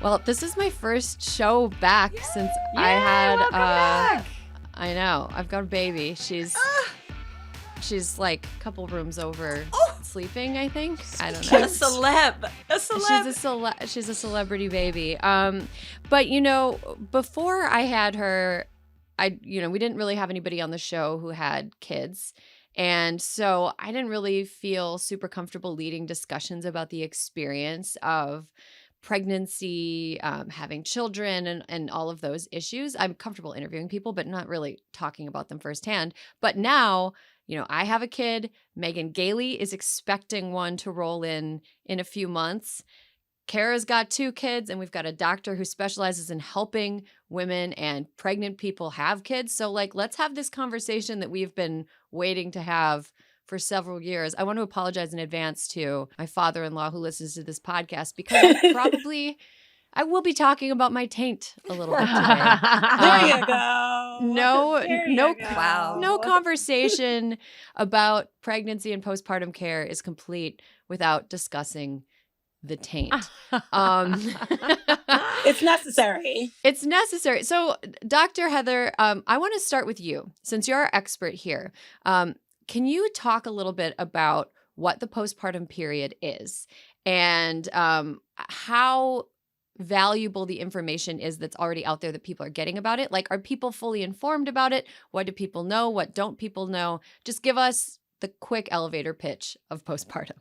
Well, this is my first show back since I had back. I know. I've got a baby. She's like a couple rooms over sleeping, I think. I don't know. A celeb. She's a celebrity baby. But you know, before I had her, we didn't really have anybody on the show who had kids. And so I didn't really feel super comfortable leading discussions about the experience of pregnancy, having children, and all of those issues. I'm comfortable interviewing people, but not really talking about them firsthand. But now, I have a kid. Megan Gailey is expecting one to roll in a few months. Kara's got 2 kids, and we've got a doctor who specializes in helping women and pregnant people have kids. So, let's have this conversation that we've been waiting to have for several years. I want to apologize in advance to my father-in-law who listens to this podcast because I will be talking about my taint a little bit today. There you go. No conversation about pregnancy and postpartum care is complete without discussing the taint. It's necessary. It's necessary. So, Dr. Heather, I want to start with you since you're our expert here. Can you talk a little bit about what the postpartum period is and how valuable the information is that's already out there that people are getting about it? Are people fully informed about it? What do people know? What don't people know? Just give us the quick elevator pitch of postpartum.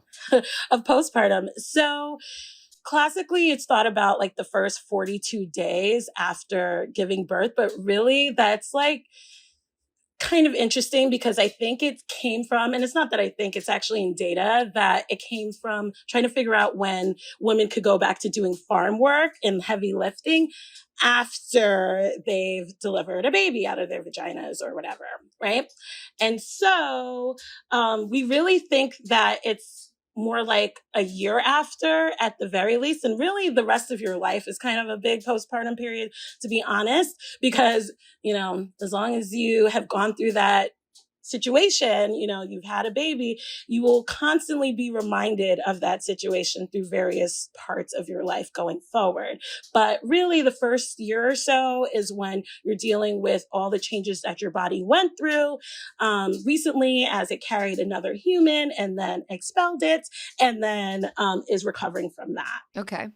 So classically, it's thought about the first 42 days after giving birth, but really that's kind of interesting because I think it came from, and it's not that I think, it's actually in data that it came from trying to figure out when women could go back to doing farm work and heavy lifting after they've delivered a baby out of their vaginas or whatever, right? And so we really think that it's more like a year after at the very least. And really the rest of your life is kind of a big postpartum period, to be honest, because, as long as you have gone through that situation, you've had a baby, you will constantly be reminded of that situation through various parts of your life going forward. But really the first year or so is when you're dealing with all the changes that your body went through recently as it carried another human and then expelled it and then is recovering from that. Okay.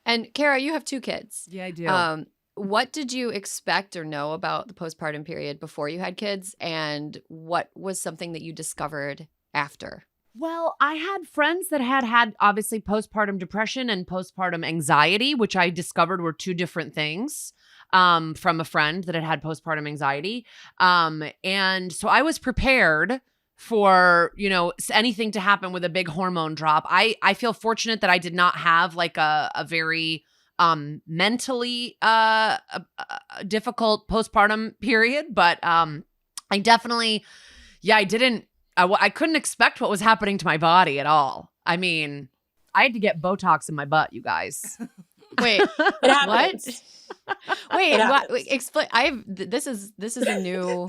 And Kara, you have 2 kids. Yeah, I do. What did you expect or know about the postpartum period before you had kids? And what was something that you discovered after? Well, I had friends that had obviously postpartum depression and postpartum anxiety, which I discovered were 2 different things from a friend that had postpartum anxiety. And so I was prepared for, anything to happen with a big hormone drop. I feel fortunate that I did not have a very mentally difficult postpartum period, but I definitely, I couldn't expect what was happening to my body at all. I mean, I had to get Botox in my butt, you guys. Wait, what? Wait, what? Explain. This is a new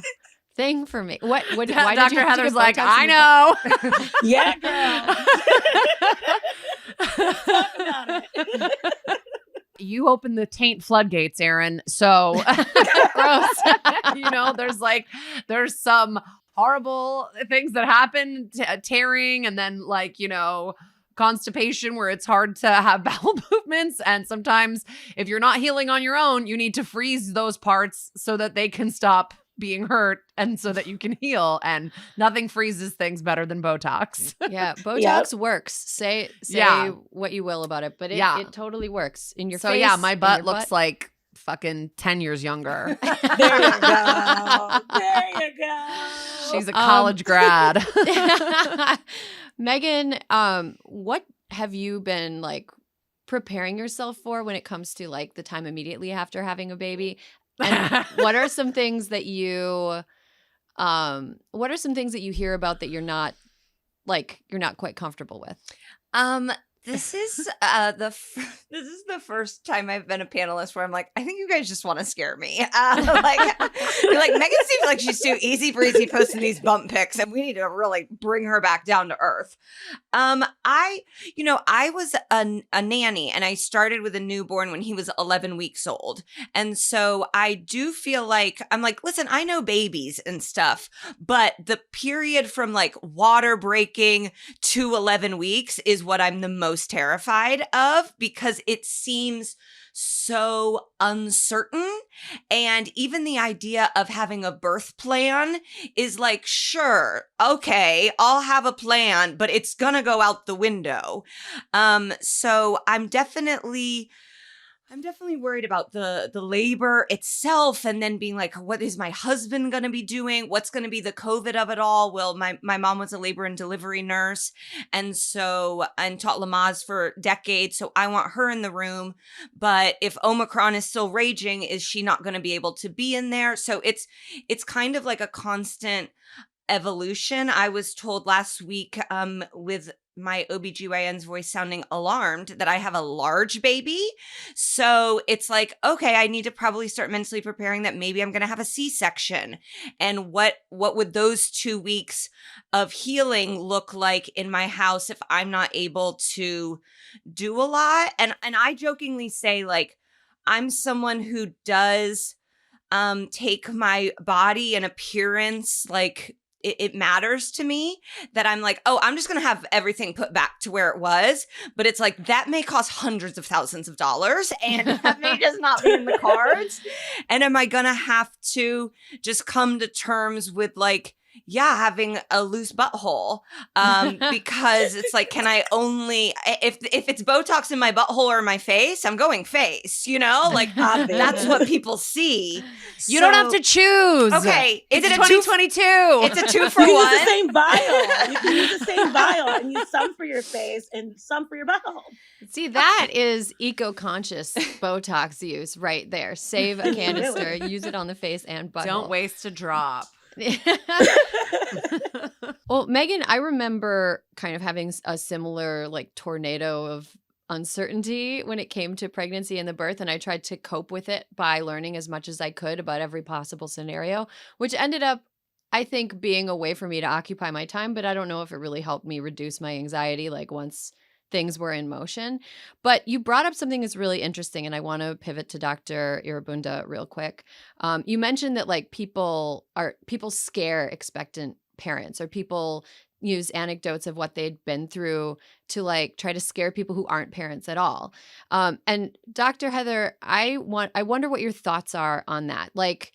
thing for me. Why did Dr. you have Heather's to get like, Botox I in your butt? know. Yeah, girl. Talk about it. You opened the taint floodgates, Erin. So gross. There's some horrible things that happen, tearing, and then constipation where it's hard to have bowel movements. And sometimes if you're not healing on your own, you need to freeze those parts so that they can stop being hurt and so that you can heal. And nothing freezes things better than Botox. Yeah, Botox works. Say what you will about it, but it totally works in your face. So yeah, my butt looks like fucking 10 years younger. There you go. She's a college grad. Megan, what have you been preparing yourself for when it comes to the time immediately after having a baby? And what are some things that you hear about that you're not quite comfortable with? This is this is the first time I've been a panelist where I'm like, I think you guys just want to scare me. You're like, Megan seems like she's too easy breezy posting these bump pics, and we need to really bring her back down to earth. I was a nanny, and I started with a newborn when he was 11 weeks old, and so I do feel like I'm like, listen, I know babies and stuff, but the period from like water breaking to 11 weeks is what I'm the most terrified of, because it seems so uncertain. And even the idea of having a birth plan is like, sure, okay, I'll have a plan, but it's gonna go out the window. So I'm definitely worried about the labor itself, and then being like, what is my husband going to be doing? What's going to be the COVID of it all? Well, my mom was a labor and delivery nurse, and taught Lamaze for decades. So I want her in the room. But if Omicron is still raging, is she not going to be able to be in there? So it's kind of like a constant evolution. I was told last week with my OBGYN's voice sounding alarmed that I have a large baby. So it's like, okay, I need to probably start mentally preparing that maybe I'm going to have a C-section. And what would those 2 weeks of healing look like in my house if I'm not able to do a lot? And I jokingly say, like, I'm someone who does take my body and appearance, like, it matters to me, that I'm like, oh, I'm just going to have everything put back to where it was. But it's like, that may cost hundreds of thousands of dollars, and that may just not be in the cards. And am I going to have to just come to terms with, like, yeah, having a loose butthole, because it's like, can I only, if it's Botox in my butthole or my face, I'm going face, like that's what people see. You don't have to choose. Okay. Is it a 2022? It's a 2 for You can 1. use the same vial. You can use the same vial and use some for your face and some for your butthole. See, that is eco-conscious Botox use right there. Save a canister, use it on the face and butthole. Don't waste a drop. Well, Megan, I remember kind of having a similar like tornado of uncertainty when it came to pregnancy and the birth, and I tried to cope with it by learning as much as I could about every possible scenario, which ended up, I think, being a way for me to occupy my time, but I don't know if it really helped me reduce my anxiety like once things were in motion. But you brought up something that's really interesting, and I want to pivot to Dr. Irobunda real quick. You mentioned that like people scare expectant parents, or people use anecdotes of what they'd been through to like try to scare people who aren't parents at all. And Dr. Heather, I wonder what your thoughts are on that. Like,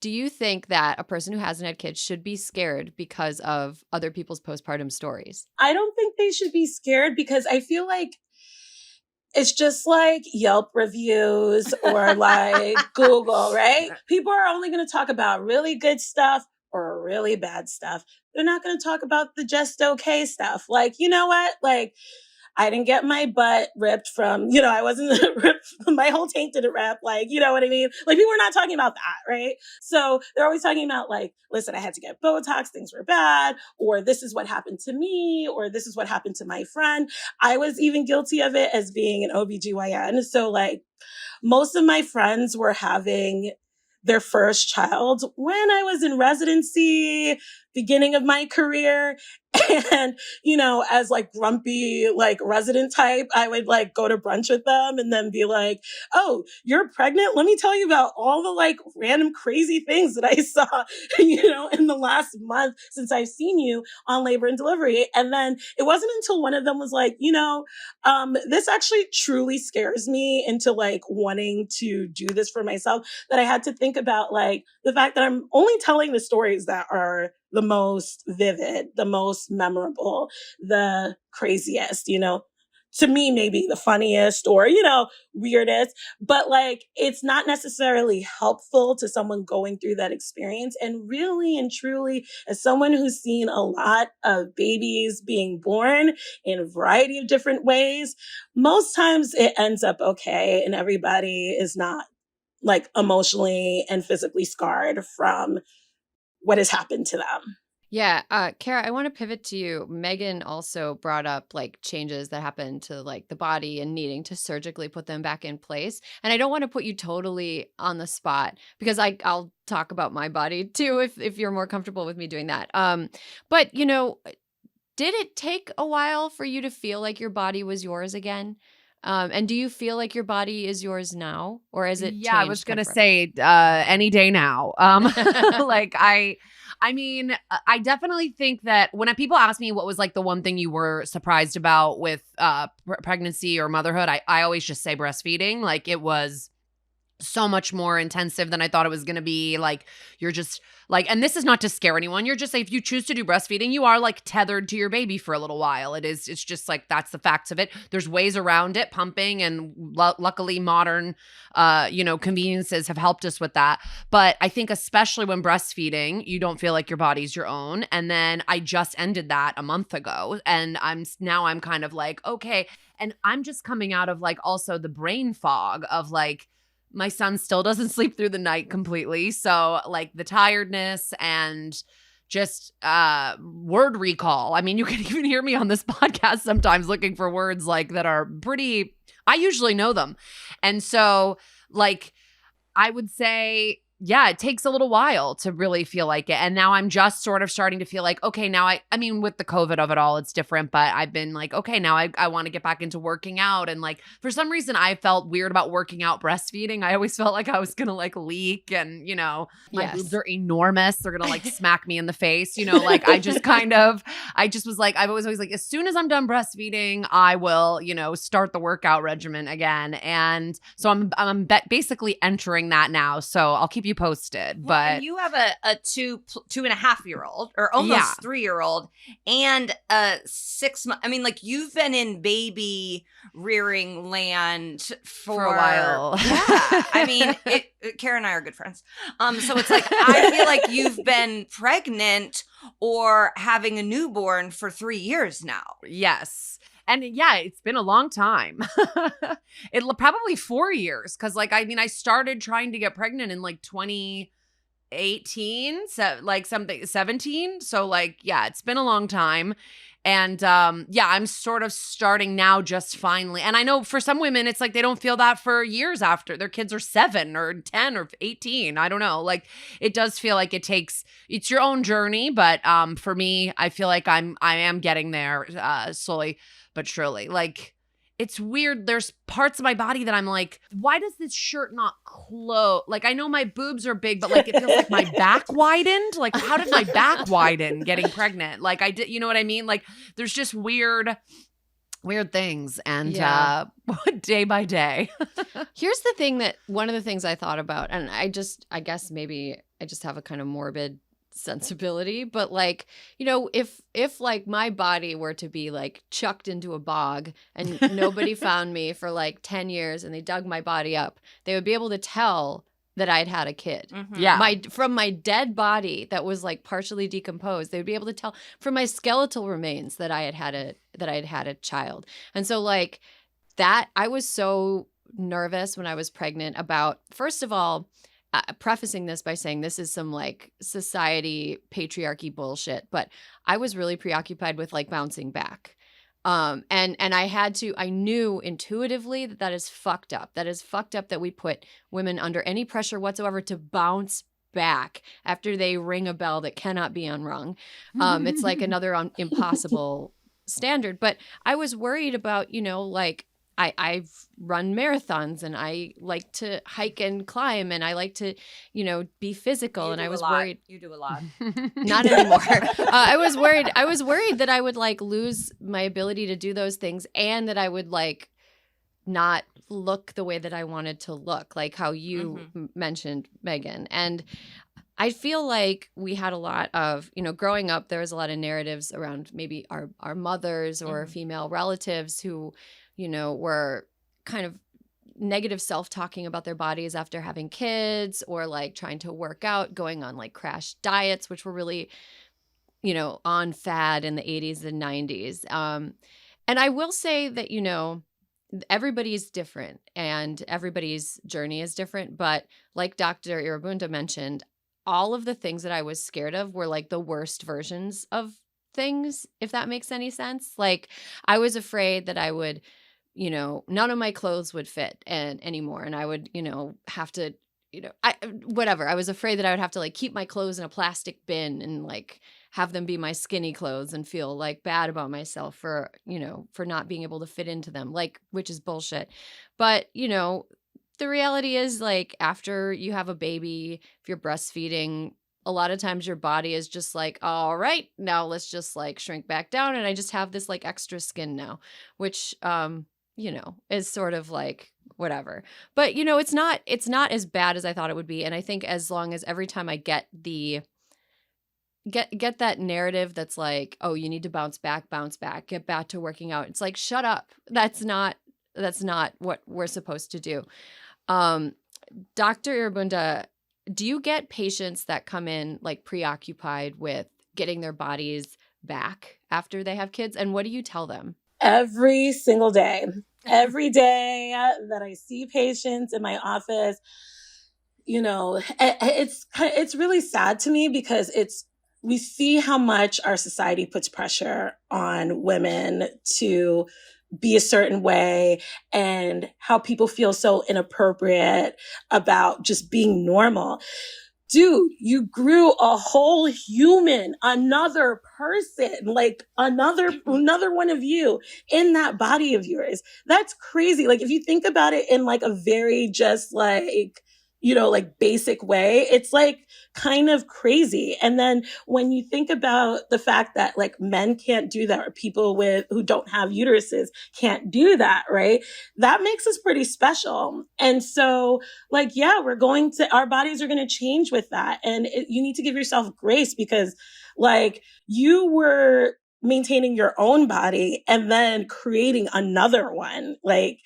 do you think that a person who hasn't had kids should be scared because of other people's postpartum stories? I don't think they should be scared, because I feel like it's just like Yelp reviews or like Google, right? People are only going to talk about really good stuff or really bad stuff. They're not going to talk about the just okay stuff. Like, you know what? Like, I didn't get my butt ripped from, I wasn't ripped, my whole tank didn't rip. Like, you know what I mean? Like, people are not talking about that, right? So they're always talking about like, listen, I had to get Botox, things were bad, or this is what happened to me, or this is what happened to my friend. I was even guilty of it as being an OBGYN. So like, most of my friends were having their first child when I was in residency, beginning of my career. And, as like grumpy, like resident type, I would like go to brunch with them and then be like, oh, you're pregnant? Let me tell you about all the like random crazy things that I saw, in the last month since I've seen you on labor and delivery. And then it wasn't until one of them was like, this actually truly scares me into like wanting to do this for myself, that I had to think about like the fact that I'm only telling the stories that are the most vivid, the most memorable, the craziest, to me, maybe the funniest or, weirdest, but like, it's not necessarily helpful to someone going through that experience. And really and truly, as someone who's seen a lot of babies being born in a variety of different ways, most times it ends up okay. And everybody is not like emotionally and physically scarred from what has happened to them. Yeah, Kara, I want to pivot to you. Megan also brought up like changes that happened to like the body and needing to surgically put them back in place. And I don't want to put you totally on the spot because I'll talk about my body too if you're more comfortable with me doing that. But you know, did it take a while for you to feel like your body was yours again? And do you feel like your body is yours now, or has it Yeah, I was changed gonna forever? say any day now. Like I mean, I definitely think that when people ask me what was like the one thing you were surprised about with pregnancy or motherhood, I always just say breastfeeding. Like it was so much more intensive than I thought it was going to be. Like you're just like, and this is not to scare anyone. You're just like, if you choose to do breastfeeding, you are like tethered to your baby for a little while. It's just like, that's the facts of it. There's ways around it, pumping, and luckily modern, conveniences have helped us with that. But I think especially when breastfeeding, you don't feel like your body's your own. And then I just ended that a month ago, and I'm kind of like, okay. And I'm just coming out of like also the brain fog of like, my son still doesn't sleep through the night completely. So like the tiredness and just word recall. I mean, you can even hear me on this podcast sometimes looking for words like that are pretty, I usually know them. And so like I would say, yeah, it takes a little while to really feel like it. And now I'm just sort of starting to feel like, okay, now I mean, with the COVID of it all, it's different, but I've been like, okay, now I want to get back into working out. And like, for some reason, I felt weird about working out breastfeeding. I always felt like I was going to like leak and, you know, my boobs are enormous. They're going to like smack me in the face, you know, like I just was like, I was always like, as soon as I'm done breastfeeding, I will, you know, start the workout regimen again. And so I'm basically entering that now. So I'll keep you posted. But and you have a 2.5-year-old or almost 3-year-old and a 6 month. I mean, like you've been in baby rearing land for a while. Yeah. I mean, Kara and I are good friends. So it's like, I feel like you've been pregnant or having a newborn for 3 years now. Yes. And yeah, it's been a long time. It'll probably 4 years. Cause like, I mean, I started trying to get pregnant in like 2018, so like something 17. So like, yeah, it's been a long time. And yeah, I'm sort of starting now just finally. And I know for some women, it's like they don't feel that for years after their kids are 7 or 10 or 18. I don't know. Like it does feel like it's your own journey. But for me, I feel like I am getting there slowly but surely. Like it's weird. There's parts of my body that I'm like, why does this shirt not close? Like I know my boobs are big, but like it feels like my back widened. Like how did my back widen getting pregnant? Like I did, you know what I mean? Like there's just weird things. And day by day. Here's the thing that one of the things I thought about, and I guess maybe I just have a kind of morbid sensibility, but like, you know, if like my body were to be like chucked into a bog and nobody found me for like 10 years and they dug my body up, they would be able to tell that I'd had a kid. Mm-hmm. Yeah. From my dead body that was like partially decomposed, they would be able to tell from my skeletal remains that I had had a child. And so like that, I was so nervous when I was pregnant about, first of all, prefacing this by saying this is some like society patriarchy bullshit, but I was really preoccupied with like bouncing back. And I knew intuitively that is fucked up. That is fucked up that we put women under any pressure whatsoever to bounce back after they ring a bell that cannot be unrung. It's like another impossible standard. But I was worried about, you know, like I've run marathons and I like to hike and climb and I like to, you know, be physical. And I was worried. You do a lot. Not anymore. I was worried that I would like lose my ability to do those things and that I would like not look the way that I wanted to look, like how you mentioned, Megan. And I feel like we had a lot of, you know, growing up, there was a lot of narratives around maybe our mothers or female relatives who, you know, were kind of negative self-talking about their bodies after having kids or like trying to work out, going on like crash diets, which were really, you know, on fad in the 80s and 90s. And I will say that, you know, everybody's different and everybody's journey is different. But like Dr. Irobunda mentioned, all of the things that I was scared of were like the worst versions of things, if that makes any sense. Like I was afraid that I would, none of my clothes would fit anymore. And I would, have to, whatever. I was afraid that I would have to like keep my clothes in a plastic bin and like have them be my skinny clothes and feel like bad about myself for not being able to fit into them, like, which is bullshit. But, the reality is like after you have a baby, if you're breastfeeding, a lot of times your body is just like, all right, now let's just like shrink back down. And I just have this like extra skin now, which, is sort of like whatever. But, it's not as bad as I thought it would be. And I think as long as every time I get get that narrative that's like, oh, you need to bounce back, get back to working out. It's like, shut up. That's not what we're supposed to do. Dr. Irobunda, do you get patients that come in like preoccupied with getting their bodies back after they have kids? And what do you tell them? Every single day. Every day that I see patients in my office, it's really sad to me because we see how much our society puts pressure on women to be a certain way and how people feel so inappropriate about just being normal. Dude, you grew a whole human, another person, like another one of you in that body of yours. That's crazy. Like if you think about it in like a very just like, like basic way, it's like kind of crazy. And then when you think about the fact that like men can't do that or people who don't have uteruses can't do that, right? That makes us pretty special. And so like, yeah, our bodies are going to change with that. And you need to give yourself grace because like you were maintaining your own body and then creating another one. Like,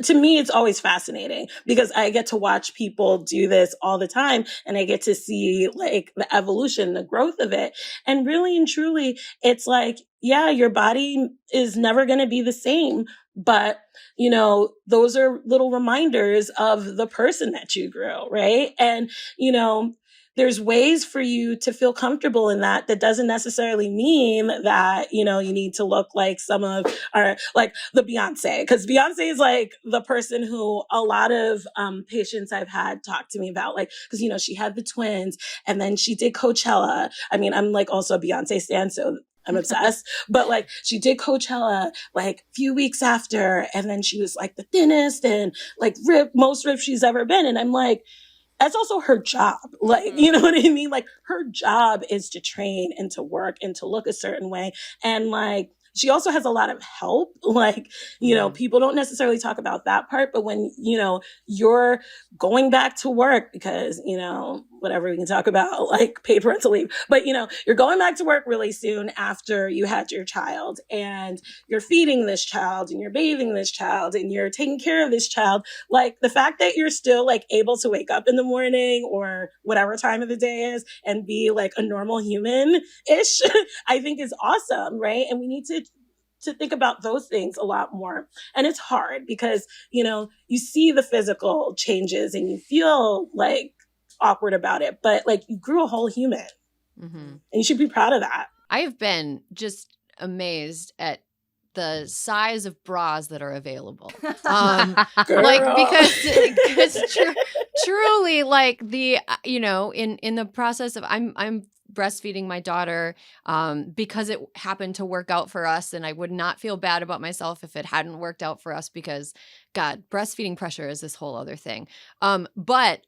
to me, it's always fascinating because I get to watch people do this all the time and I get to see like the evolution, the growth of it. And really and truly, it's like, yeah, your body is never going to be the same. But, those are little reminders of the person that you grew, right? And, there's ways for you to feel comfortable in that doesn't necessarily mean that, you need to look like some of our, like the Beyonce, because Beyonce is like the person who a lot of patients I've had talk to me about, like, because, she had the twins and then she did Coachella. I mean, I'm like also a Beyonce stan, so I'm obsessed, but like she did Coachella like a few weeks after, and then she was like the thinnest and like most ripped she's ever been. And I'm like, that's also her job. Like, you know what I mean? Like her job is to train and to work and to look a certain way. And like, she also has a lot of help. Like, people don't necessarily talk about that part, but when, you're going back to work because, whatever we can talk about, like paid parental leave, but, you're going back to work really soon after you had your child and you're feeding this child and you're bathing this child and you're taking care of this child. Like the fact that you're still like able to wake up in the morning or whatever time of the day is and be like a normal human-ish, I think is awesome. Right. And we need to think about those things a lot more. And it's hard because, you see the physical changes and you feel like awkward about it, but like you grew a whole human and you should be proud of that. I have been just amazed at the size of bras that are available. Like because truly like the, in the process of I'm breastfeeding my daughter because it happened to work out for us, and I would not feel bad about myself if it hadn't worked out for us because God, breastfeeding pressure is this whole other thing. But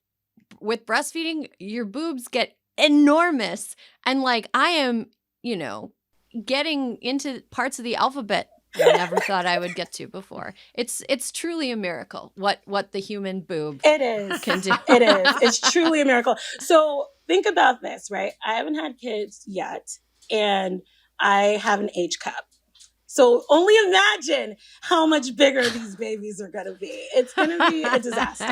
with breastfeeding, your boobs get enormous, and like I am, getting into parts of the alphabet I never thought I would get to before. It's truly a miracle what the human boob can do. It is. It's truly a miracle. So think about this, right? I haven't had kids yet, and I have an H cup. So only imagine how much bigger these babies are going to be. It's going to be a disaster.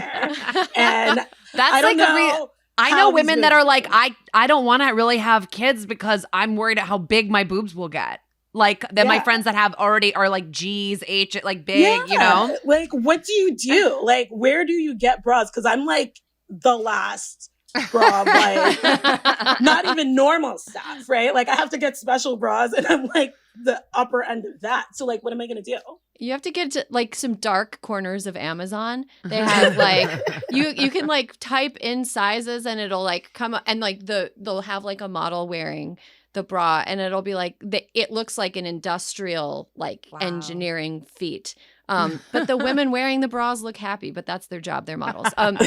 And that's I don't like know. I know women that are like, I don't want to really have kids because I'm worried at how big my boobs will get. Like then my friends that have already are like G's, H, like big, Like what do you do? Like where do you get bras? Because I'm like the last bra, like not even normal stuff, right? Like I have to get special bras and I'm like the upper end of that. So like, what am I going to do? You have to get to like some dark corners of Amazon. They have like you can like type in sizes and it'll like come up and like they'll have like a model wearing the bra and it'll be like it looks like an industrial like engineering feat. But the women wearing the bras look happy, but that's their job. They're models. I've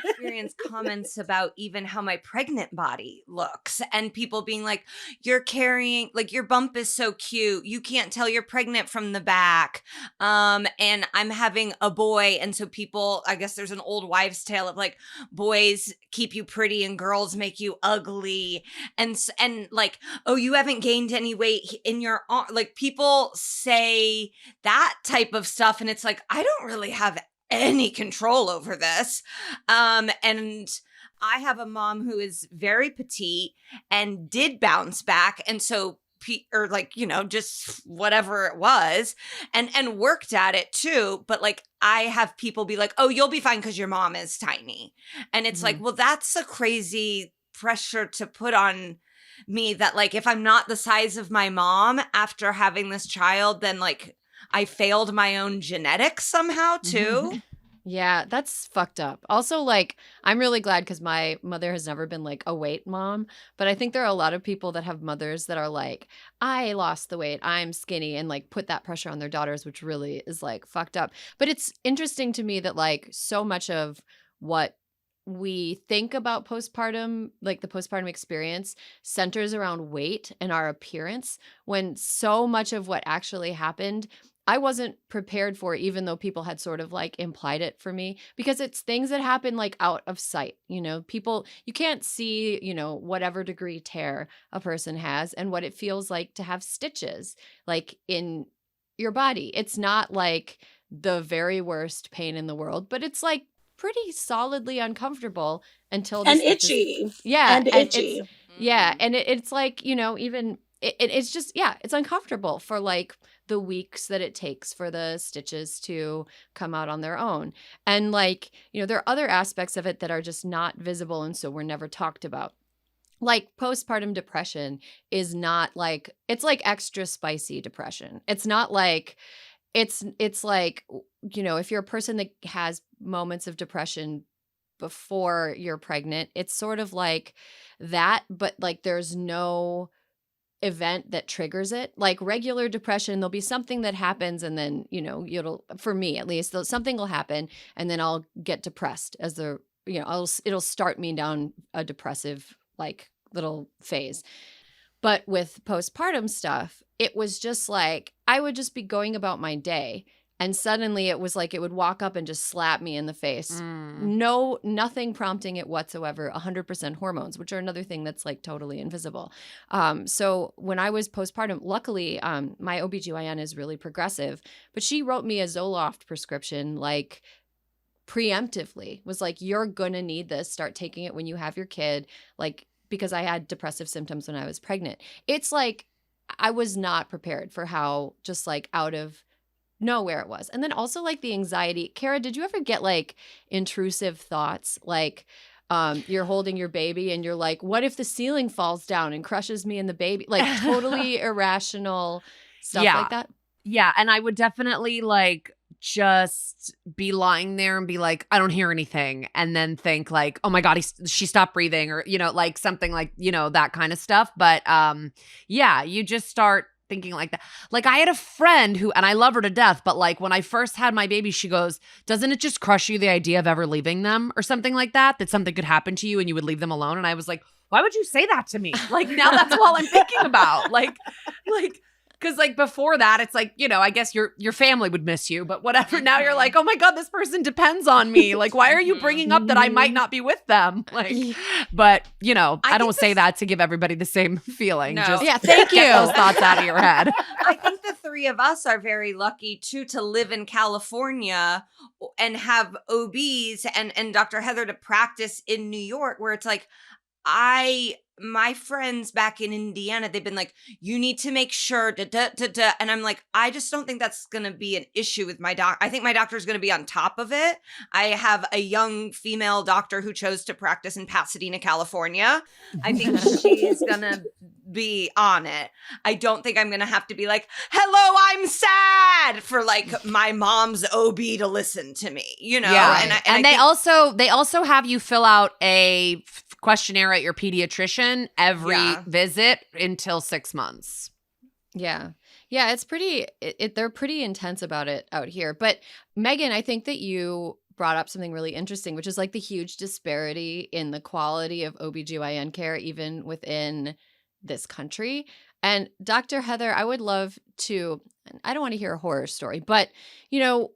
experienced comments about even how my pregnant body looks and people being like, you're carrying, like your bump is so cute. You can't tell you're pregnant from the back. And I'm having a boy. And so people, I guess there's an old wives' tale of like, boys keep you pretty and girls make you ugly. And like, oh, you haven't gained any weight in your arm. Like people say that type of stuff. And it's like, I don't really have any control over this. And I have a mom who is very petite and did bounce back. And so, or like, you know, just whatever it was and worked at it too. But like, I have people be like, oh, you'll be fine because your mom is tiny. And it's like, well, that's a crazy pressure to put on me that like, if I'm not the size of my mom after having this child, then like, I failed my own genetics somehow too. Yeah, that's fucked up. Also, like, I'm really glad because my mother has never been like a weight mom, but I think there are a lot of people that have mothers that are like, I lost the weight, I'm skinny, and like put that pressure on their daughters, which really is like fucked up. But it's interesting to me that like so much of what we think about postpartum, like the postpartum experience, centers around weight and our appearance, when so much of what actually happened I wasn't prepared for, even though people had sort of like implied it for me, because it's things that happen like out of sight. You know, people, you can't see, you know, whatever degree tear a person has and what it feels like to have stitches like in your body. It's not like the very worst pain in the world, but it's like pretty solidly uncomfortable until the and stitches, itchy. yeah, And itchy. it's like, you know, even it's just, yeah, it's uncomfortable for like the weeks that it takes for the stitches to come out on their own. And like, you know, there are other aspects of it that are just not visible and so were never talked about. Like postpartum depression is not like, it's like extra spicy depression. It's not like, it's like, you know, if you're a person that has moments of depression before you're pregnant, it's sort of like that, but like there's no event that triggers it. Like regular depression, there'll be something that happens and then, you know, for me at least, something will happen and then I'll get depressed as the, you know, it'll start me down a depressive like little phase. But with postpartum stuff, it was just like, I would just be going about my day and suddenly it was like it would walk up and just slap me in the face. Nothing prompting it whatsoever. 100% hormones, which are another thing that's like totally invisible. So when I was postpartum, luckily my OBGYN is really progressive, but she wrote me a Zoloft prescription like preemptively, was like, you're gonna need this. Start taking it when you have your kid. Like, because I had depressive symptoms when I was pregnant. It's like, I was not prepared for how just like out of nowhere it was. And then also like the anxiety. Kara, did you ever get like intrusive thoughts? Like you're holding your baby and you're like, what if the ceiling falls down and crushes me and the baby? Like totally irrational stuff like that. Yeah. And I would definitely like just be lying there and be like, I don't hear anything. And then think like, oh my God, she stopped breathing, or, you know, like something like, you know, that kind of stuff. But yeah, you just start thinking like that. Like I had a friend who, and I love her to death, but like when I first had my baby, she goes, doesn't it just crush you the idea of ever leaving them or something like that, that something could happen to you and you would leave them alone? And I was like, why would you say that to me? Like now that's all I'm thinking about. Like, because like before that, it's like, you know, I guess your family would miss you, but whatever. Now you're like, oh my God, this person depends on me. Like, why are you bringing up that I might not be with them? Like, but you know, I don't say that to give everybody the same feeling. No. Just yeah, thank you. get those thoughts out of your head. I think the three of us are very lucky too to live in California and have OBs and Dr. Heather to practice in New York, where it's like, my friends back in Indiana, they've been like, you need to make sure, and I'm like, I just don't think that's going to be an issue with my doc. I think my doctor is going to be on top of it. I have a young female doctor who chose to practice in Pasadena, California. I think she's going to be on it. I don't think I'm going to have to be like, hello, I'm sad for like my mom's OB to listen to me, you know? Yeah. And they also have you fill out a questionnaire at your pediatrician every visit until 6 months. Yeah. Yeah, it's pretty they're pretty intense about it out here. But Megan, I think that you brought up something really interesting, which is like the huge disparity in the quality of OBGYN care even within this country. And Dr. Heather, I would love to, I don't want to hear a horror story, but you know,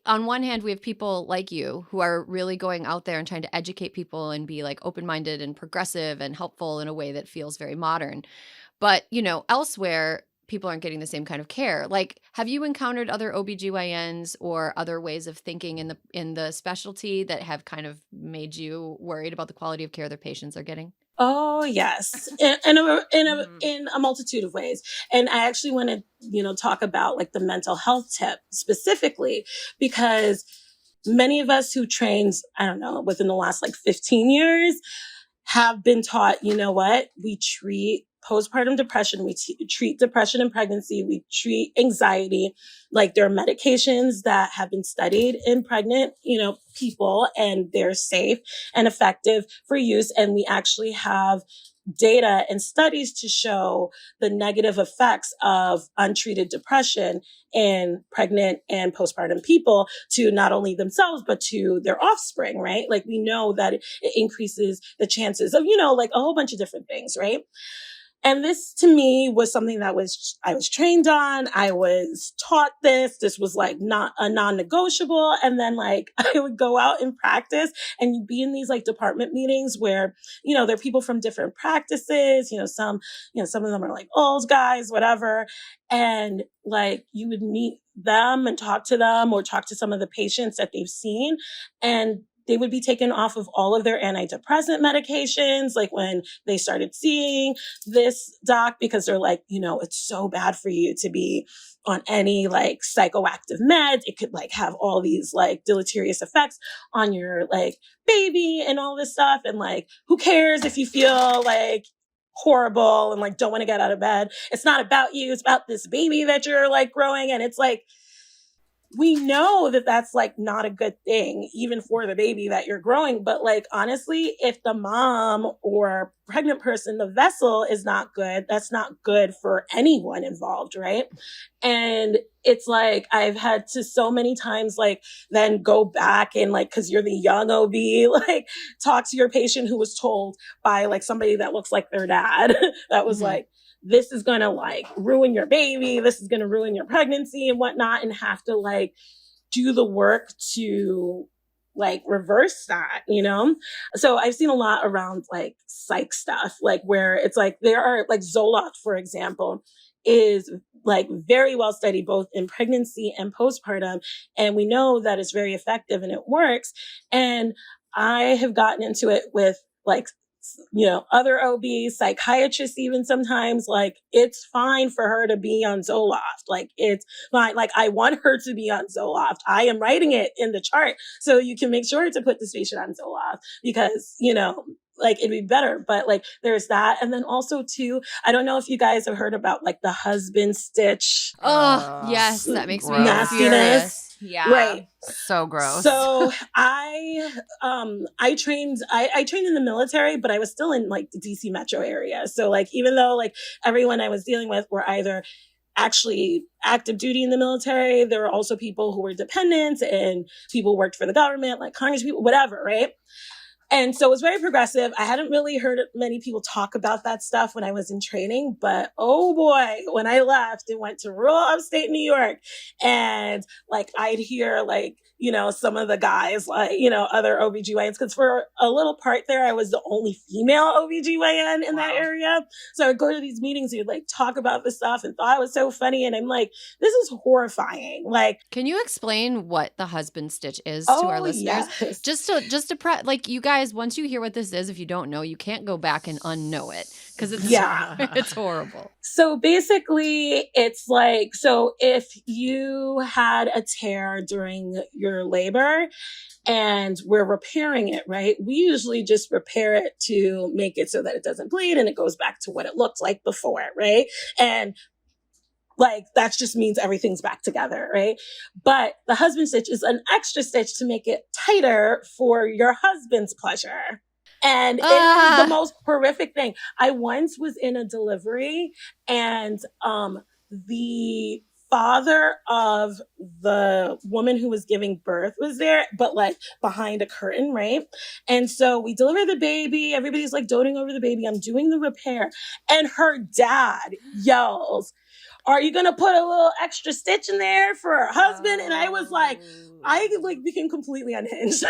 on one hand, we have people like you who are really going out there and trying to educate people and be like open-minded and progressive and helpful in a way that feels very modern. But, you know, elsewhere, people aren't getting the same kind of care. Like, have you encountered other OBGYNs or other ways of thinking in the specialty that have kind of made you worried about the quality of care their patients are getting? Oh, yes. In a multitude of ways. And I actually want to, talk about like the mental health tip specifically, because many of us who trained, I don't know, within the last like 15 years have been taught, you know what, we treat postpartum depression, we treat depression in pregnancy, we treat anxiety. Like there are medications that have been studied in pregnant, people, and they're safe and effective for use. And we actually have data and studies to show the negative effects of untreated depression in pregnant and postpartum people to not only themselves, but to their offspring, right? Like we know that it increases the chances of, like a whole bunch of different things, right? And this to me was something that I was trained on. I was taught this. This was like not a non-negotiable. And then like I would go out and practice and you'd be in these like department meetings where, there are people from different practices, some of them are like old guys, whatever. And like you would meet them and talk to them or talk to some of the patients that they've seen, and they would be taken off of all of their antidepressant medications, like when they started seeing this doc, because they're like, it's so bad for you to be on any like psychoactive meds. It could like have all these like deleterious effects on your like baby and all this stuff. And like, who cares if you feel like horrible and like don't want to get out of bed? It's not about you. It's about this baby that you're like growing. And it's like, we know that that's like not a good thing, even for the baby that you're growing. But like, honestly, if the mom or pregnant person, the vessel is not good, that's not good for anyone involved, right? And it's like, I've had to so many times, like, then go back and like, cause you're the young OB, like talk to your patient who was told by like somebody that looks like their dad that was like, this is going to like ruin your baby. This is going to ruin your pregnancy and whatnot, and have to like do the work to like reverse that, So I've seen a lot around like psych stuff, like where it's like there are like Zoloft, for example, is like very well studied both in pregnancy and postpartum. And we know that it's very effective and it works. And I have gotten into it with like other OBs, psychiatrists, even sometimes, like, it's fine for her to be on Zoloft. Like, it's fine. Like, I want her to be on Zoloft. I am writing it in the chart so you can make sure to put this patient on Zoloft because, like it'd be better. But like, there's that. And then also too, I don't know if you guys have heard about like the husband stitch. Oh, yes. That makes me nastiness. Yeah. Right. So gross. So I trained in the military, but I was still in like the DC metro area. So like, even though like everyone I was dealing with were either actually active duty in the military, there were also people who were dependents and people who worked for the government, like Congress people, whatever. Right. And so it was very progressive. I hadn't really heard many people talk about that stuff when I was in training, but oh boy, when I left and went to rural upstate New York, and like I'd hear like, some of the guys like, other OBGYNs, because for a little part there, I was the only female OBGYN in that area. So I would go to these meetings and like talk about this stuff and thought it was so funny. And I'm like, this is horrifying. Like, can you explain what the husband stitch is to our listeners? Yes. Just to like, you guys guys, once you hear what this is, if you don't know, you can't go back and unknow it because it's it's horrible. So basically, it's like, so if you had a tear during your labor and we're repairing it, right? We usually just repair it to make it so that it doesn't bleed and it goes back to what it looked like before, right? And like, that just means everything's back together, right? But the husband stitch is an extra stitch to make it tighter for your husband's pleasure. And it is the most horrific thing. I once was in a delivery and the father of the woman who was giving birth was there, but like behind a curtain, right? And so we deliver the baby. Everybody's like doting over the baby. I'm doing the repair. And her dad yells, "Are you going to put a little extra stitch in there for her husband?" And I was like, I like became completely unhinged.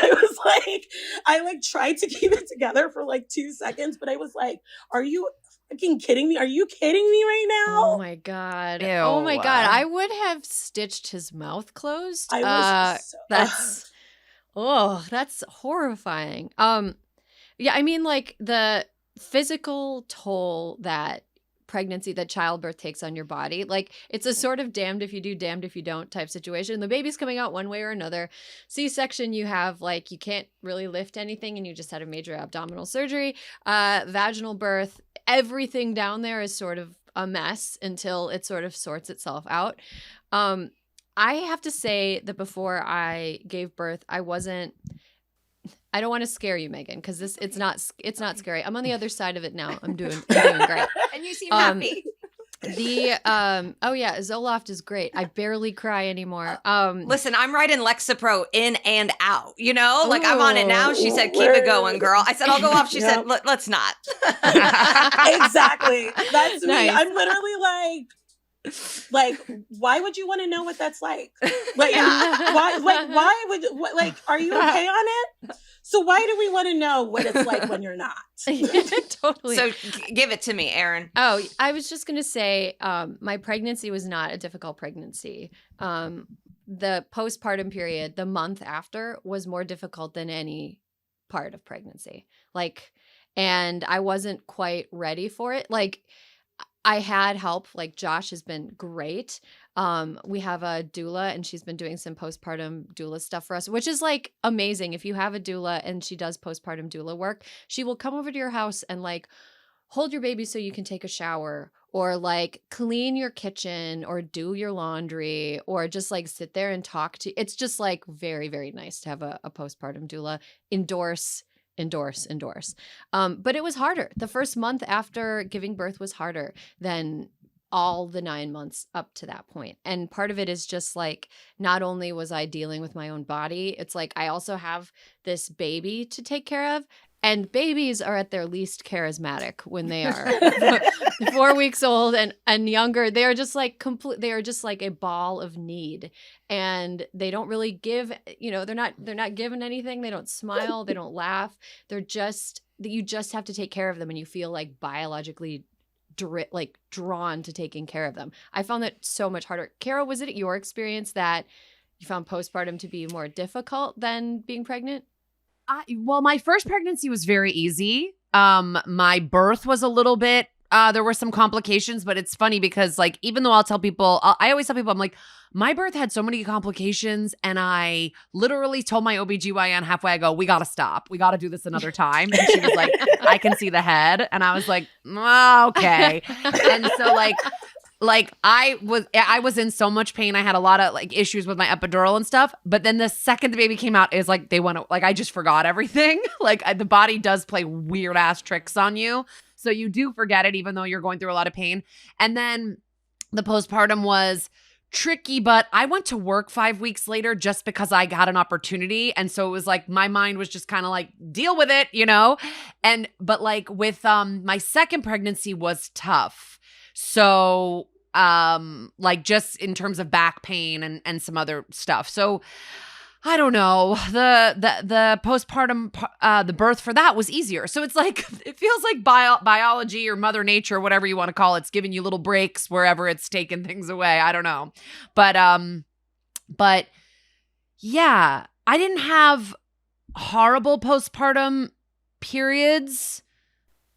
I tried to keep it together for like 2 seconds, but I was like, are you fucking kidding me? Are you kidding me right now? Oh my God. Ew. Oh my God. I would have stitched his mouth closed. That's horrifying. Yeah, I mean, like the physical toll that pregnancy, that childbirth takes on your body, like it's a sort of damned if you do, damned if you don't type situation. The baby's coming out one way or another. C-section, you have like, you can't really lift anything and you just had a major abdominal surgery. Vaginal birth, everything down there is sort of a mess until it sort of sorts itself out. I have to say that before I gave birth, I don't want to scare you, Megan, because it's not scary. I'm on the other side of it now. I'm doing great. And you seem happy. Zoloft is great. I barely cry anymore. Listen, I'm writing Lexapro in and out, you know? Like, I'm on it now. She said, keep it going, girl. I said, I'll go off. She said, let's not. Exactly. That's me. Nice. I'm literally like, why would you want to know what that's like? Like, are you okay on it? So why do we want to know what it's like when you're not? Totally. So give it to me, Erin. Oh, I was just going to say, my pregnancy was not a difficult pregnancy. The postpartum period, the month after, was more difficult than any part of pregnancy. And I wasn't quite ready for it. Like, I had help. Like, Josh has been great. We have a doula and she's been doing some postpartum doula stuff for us, which is like amazing. If you have a doula and she does postpartum doula work, she will come over to your house and like hold your baby so you can take a shower, or like clean your kitchen, or do your laundry, or just like sit there and talk to you. It's just like very, very nice to have a postpartum doula. Endorse. But it was harder. The first month after giving birth was harder than all the 9 months up to that point. And part of it is just like, not only was I dealing with my own body, it's like I also have this baby to take care of. And babies are at their least charismatic when they are 4 weeks old and younger. They are just like they are just like a ball of need. And they don't really give, they're not given anything. They don't smile, they don't laugh. They're just, you just have to take care of them, and you feel like biologically drawn to taking care of them. I found that so much harder. Kara, was it your experience that you found postpartum to be more difficult than being pregnant? Well, my first pregnancy was very easy. My birth was a little bit, there were some complications, but it's funny because like, even though I always tell people, I'm like, my birth had so many complications, and I literally told my OBGYN halfway, I go, we got to stop. We got to do this another time. And she was like, I can see the head. And I was like, okay. And so like I was in so much pain. I had a lot of like issues with my epidural and stuff. But then the second the baby came out, is like they want to, like, I just forgot everything. The body does play weird ass tricks on you. So you do forget it, even though you're going through a lot of pain. And then the postpartum was tricky, but I went to work 5 weeks later just because I got an opportunity. And so it was like, my mind was just kind of like, deal with it, but like with my second pregnancy was tough. So like just in terms of back pain and some other stuff. So I don't know, the postpartum, the birth for that was easier. So it's like, it feels like biology or Mother Nature, whatever you want to call it, it's giving you little breaks wherever it's taking things away. I don't know. But yeah, I didn't have horrible postpartum periods,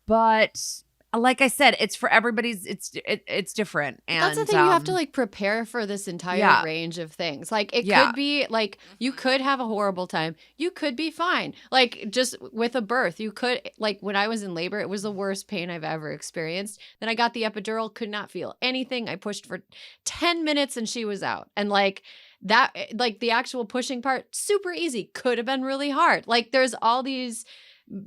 but like I said, it's for everybody's. It's different. And that's the thing. You have to like prepare for this entire range of things. Like it could be like you could have a horrible time. You could be fine. Like just with a birth, you could like when I was in labor, it was the worst pain I've ever experienced. Then I got the epidural, could not feel anything. I pushed for 10 minutes and she was out. And like that, like the actual pushing part, super easy. Could have been really hard. Like there's all these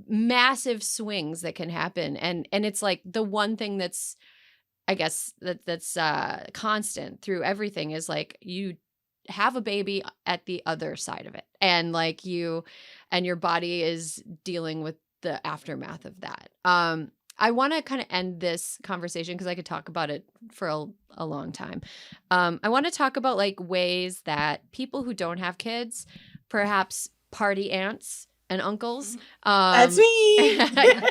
massive swings that can happen, and it's like the one thing that's I guess that's constant through everything is like you have a baby at the other side of it, and like you and your body is dealing with the aftermath of that. I want to kind of end this conversation because I could talk about it for a long time. I want to talk about like ways that people who don't have kids, perhaps party aunts and uncles. That's me.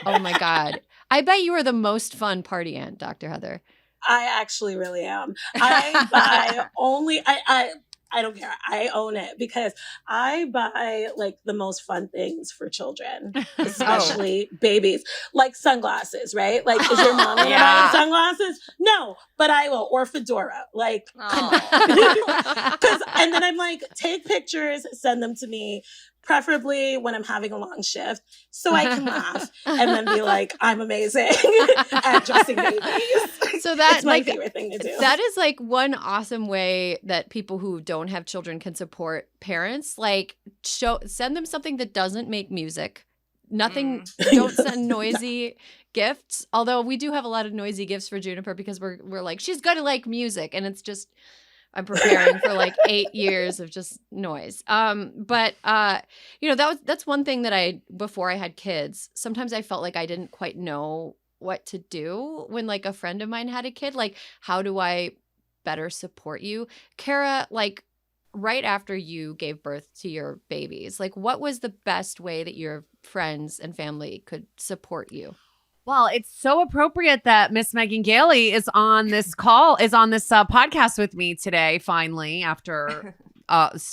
Oh my God. I bet you are the most fun party aunt, Dr. Heather. I actually really am. I buy only, I don't care. I own it because I buy like the most fun things for children, especially babies, like sunglasses, right? Like, is your mom gonna buy sunglasses? No, but I will, or fedora. Like, and then I'm like, take pictures, send them to me. Preferably when I'm having a long shift, so I can laugh and then be like, I'm amazing at dressing babies. So that's my favorite thing to do. That is like one awesome way that people who don't have children can support parents. Like send them something that doesn't make music. Nothing, don't send noisy gifts. Although we do have a lot of noisy gifts for Juniper because we're like, she's gonna like music, and it's just I'm preparing for like 8 years of just noise. But you know, that's one thing that before I had kids, sometimes I felt like I didn't quite know what to do when like a friend of mine had a kid. Like, how do I better support you? Kara, like right after you gave birth to your babies, like what was the best way that your friends and family could support you? Well, it's so appropriate that Miss Megan Gailey is on this podcast with me today, finally, after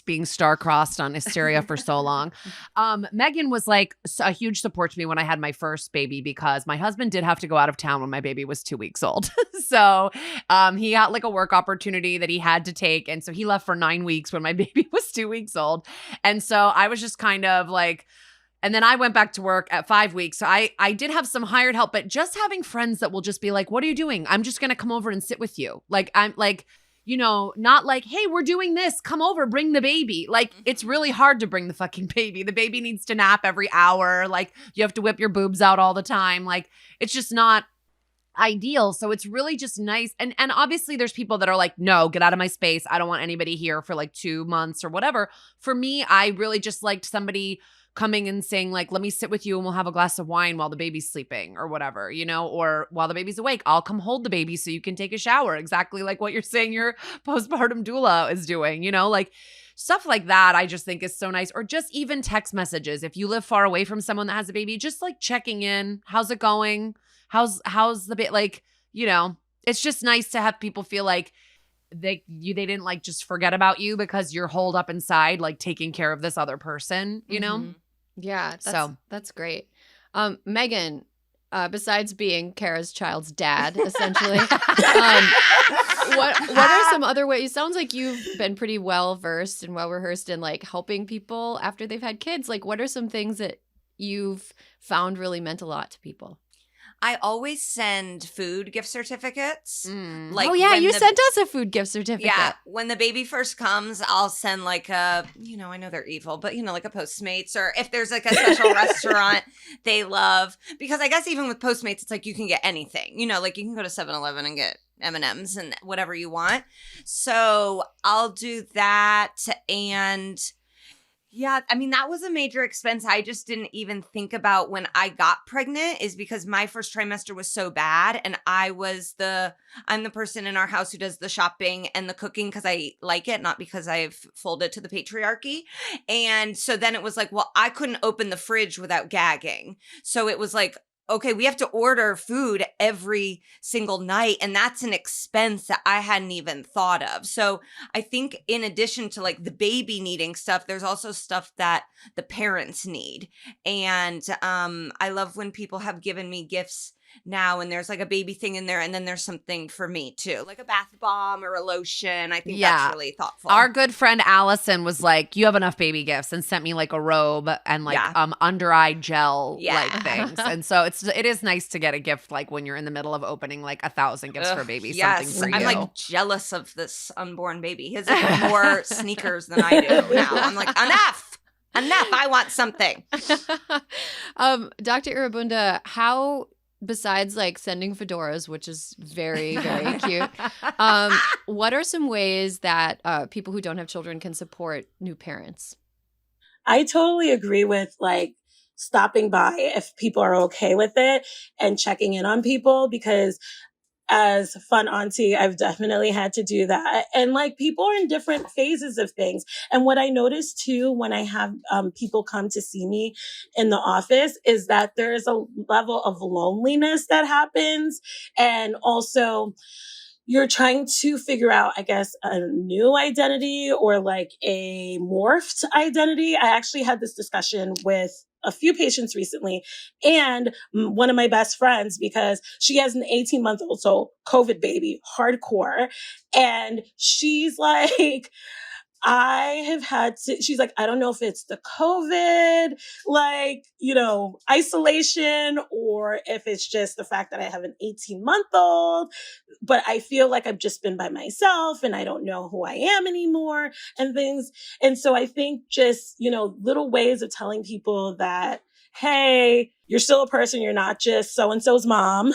being star-crossed on Hysteria for so long. Megan was like a huge support to me when I had my first baby because my husband did have to go out of town when my baby was 2 weeks old. So he got like a work opportunity that he had to take. And so he left for 9 weeks when my baby was 2 weeks old. And so I was just kind of like, and then I went back to work at 5 weeks. So I did have some hired help, but just having friends that will just be like, what are you doing? I'm just going to come over and sit with you. Like, I'm like, you know, not like, hey, we're doing this. Come over, bring the baby. Like, it's really hard to bring the fucking baby. The baby needs to nap every hour. Like, you have to whip your boobs out all the time. Like, it's just not ideal. So it's really just nice. And obviously there's people that are like, no, get out of my space. I don't want anybody here for like 2 months or whatever. For me, I really just liked somebody coming and saying like, let me sit with you and we'll have a glass of wine while the baby's sleeping or whatever, you know, or while the baby's awake, I'll come hold the baby so you can take a shower. Exactly like what you're saying your postpartum doula is doing, you know, like stuff like that. I just think is so nice. Or just even text messages. If you live far away from someone that has a baby, just like checking in. How's it going? How's the bit? Like, you know, it's just nice to have people feel like they didn't like just forget about you because you're holed up inside, like taking care of this other person, you know? Yeah, that's great. Megan, besides being Kara's child's dad, essentially, what are some other ways? It sounds like you've been pretty well versed and well rehearsed in like helping people after they've had kids. Like, what are some things that you've found really meant a lot to people? I always send food gift certificates. Like, oh yeah, you sent us a food gift certificate. Yeah, when the baby first comes, I'll send like a, you know, I know they're evil, but you know, like a Postmates, or if there's like a special restaurant they love, because I guess even with Postmates, it's like you can get anything, you know, like you can go to 7-Eleven and get M&Ms and whatever you want. So I'll do that. And yeah, I mean, that was a major expense I just didn't even think about when I got pregnant, is because my first trimester was so bad. And I'm the person in our house who does the shopping and the cooking because I like it, not because I've folded to the patriarchy. And so then it was like, well, I couldn't open the fridge without gagging. So it was like, okay, we have to order food every single night. And that's an expense that I hadn't even thought of. So I think in addition to like the baby needing stuff, there's also stuff that the parents need. And I love when people have given me gifts now and there's like a baby thing in there and then there's something for me too, like a bath bomb or a lotion. I think that's really thoughtful. Our good friend Allison was like, you have enough baby gifts, and sent me like a robe and like under eye gel like things. And so it is nice to get a gift like when you're in the middle of opening like 1,000 gifts for baby, something for you. I'm like jealous of this unborn baby. He has like more sneakers than I do now. I'm like, enough, I want something. Dr. Irobunda, how, besides like sending fedoras, which is very, very cute, what are some ways that people who don't have children can support new parents? I totally agree with like stopping by if people are okay with it and checking in on people, because as fun auntie, I've definitely had to do that. And like people are in different phases of things. And what I notice too, when I have people come to see me in the office, is that there is a level of loneliness that happens. And also you're trying to figure out, I guess, a new identity or like a morphed identity. I actually had this discussion with a few patients recently and one of my best friends, because she has an 18-month-old, so COVID baby, hardcore. And she's like, she's like, I don't know if it's the COVID, like, isolation, or if it's just the fact that I have an 18-month-old, but I feel like I've just been by myself and I don't know who I am anymore and things. And so I think just, little ways of telling people that, hey, you're still a person. You're not just so-and-so's mom,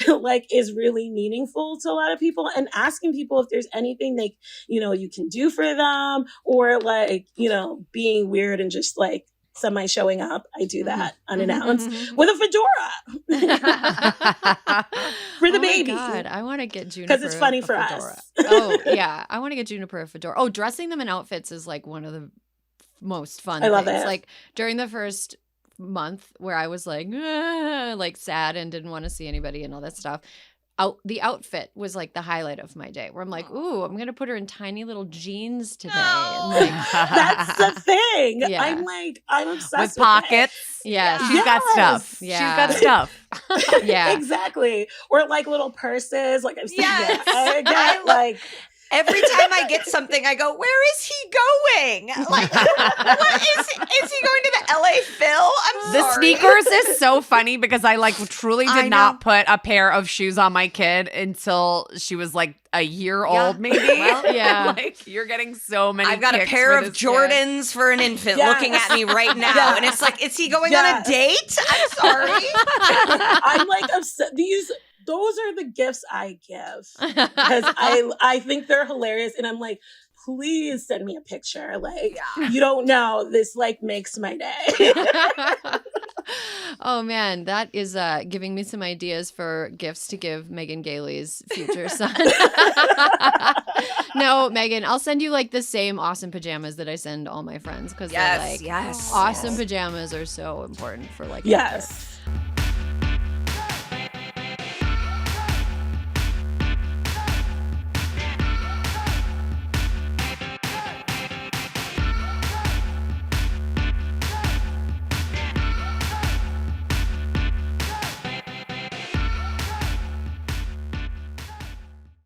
like is really meaningful to a lot of people, and asking people if there's anything they, you can do for them, or like, being weird and just like semi showing up. I do that unannounced with a fedora for the baby. God, I want to get Juniper because it's funny for fedora. us. Oh yeah, I want to get Juniper a fedora. Oh, dressing them in outfits is like one of the most fun I love things. it. Like during the first month where I was like sad and didn't want to see anybody and all that stuff, the outfit was like the highlight of my day, where I'm like, ooh, I'm gonna put her in tiny little jeans today. And like, that's the thing. Yeah. I'm obsessed with pockets. Yeah, she's got stuff. Yeah. She's got stuff. Yeah, exactly. Or like little purses. Like I've seen Yes. that. I get like. Every time I get something, I go, where is he going? Like, what is he going to the LA Phil? I'm The sorry. sneakers is so funny because I like truly I did know. not put a pair of shoes on my kid until she was like a year old, maybe. Well, yeah. Like you're getting so many. I've got a kicks for with of this kid. Jordans for an infant Yes. looking at me right now. Yes. And it's like, is he going Yes. on a date? I'm sorry. I'm like upset. Those are the gifts I give because I think they're hilarious, and I'm like, please send me a picture. Like, you don't know, this like makes my day. Oh man, that is giving me some ideas for gifts to give Megan Gailey's future son. No, Megan, I'll send you like the same awesome pajamas that I send all my friends, because they're like, awesome pajamas are so important for like Yes.